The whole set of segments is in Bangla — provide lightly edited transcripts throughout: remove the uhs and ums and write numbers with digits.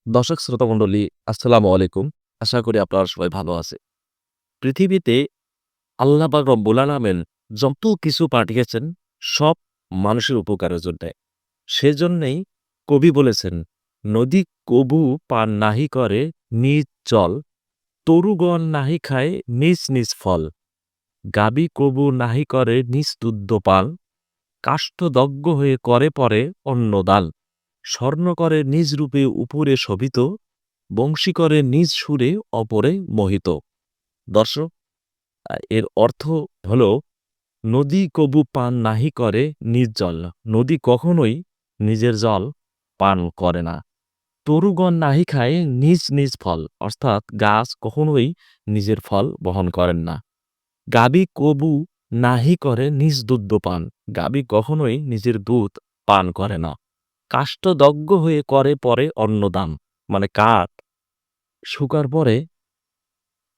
দর্শক শ্রোতা মণ্ডলী, আসসালামু আলাইকুম। আশা করি আপনারা সবাই ভালো আছে। পৃথিবীতে আল্লাহ পাক রব্বুল আলামিন যত কিছু পাঠিয়েছেন সব মানুষের উপকারের জন্যে। সেজন্যেই কবি বলেছেন, "নদী কবু পান নাহি করে নিজ জল, তরুগণ নাহি খায় নিজ নিজ ফল। গাবী কবু নাহি করে নিজ দুগ্ধ পান, কাষ্ঠদগ্ধ হয়ে করে পরে অন্নদান। স্বর্ণ করে নিজ রূপে উপরে শোভিত, বংশী করে নিজ সুরে অপরে মোহিত।" দর্শক, এর অর্থ হল নদী কবু পান নাহি করে নিজ জল। নদী কখনোই নিজের জল পান করে না। তরুগণ নাহি খায় নিজ নিজ ফল, অর্থাৎ গাছ কখনোই নিজের ফল বহন করেন না। গাবী কবু নাহি করে নিজ দুগ্ধ পান, গাবী কখনোই নিজের দুধ পান করে না। কাষ্ঠদগ্ধ হয়ে করে পরে অন্নদান, মানে কাঠ শুকার পরে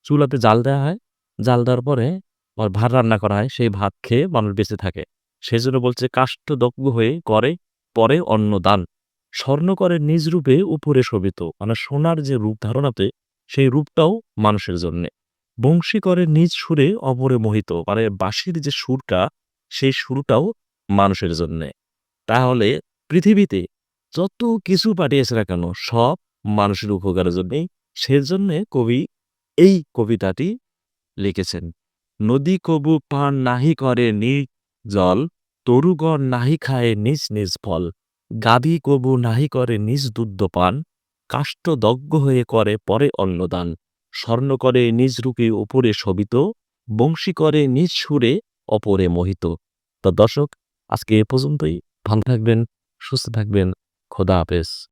চুলাতে জাল দেওয়া হয়। জাল দেওয়ার পরে ভাত রান্না করা হয়। সেই ভাত খেয়ে মানুষ বেঁচে থাকে। সেজন্য বলছে কাষ্ঠদগ্ধ হয়ে করে পরে অন্নদান। স্বর্ণ করে নিজ রূপে উপরে শোভিত, মানে সোনার যে রূপ ধারণাতে সেই রূপটাও মানুষের জন্যে। বংশী করে নিজ সুরে অপরে মোহিত, মানে বাঁশির যে সুরটা সেই সুরটাও মানুষের জন্যে। তাহলে পৃথিবীতে যত কিছু পাঠিয়েছে না কেন সব মানুষের উপকারের জন্যেই। সেজন্যে কবি এই কবিতাটি লিখেছেন। নদী কবু পান নাহি করে নিজ জল, তরুগণ নাহি খায় নিজ নিজ ফল। গাভী কবু নাহি করে নিজ দুগ্ধ পান, কাষ্ঠদগ্ধ হয়ে করে পরে অন্নদান। স্বর্ণ করে নিজ রূপে উপরে শোভিত, বংশী করে নিজ সুরে অপরে মোহিত। তো দর্শক, আজকে এ পর্যন্তই। ভালো থাকবেন, সুস্থ থাকবেন। খোদা হাফেজ।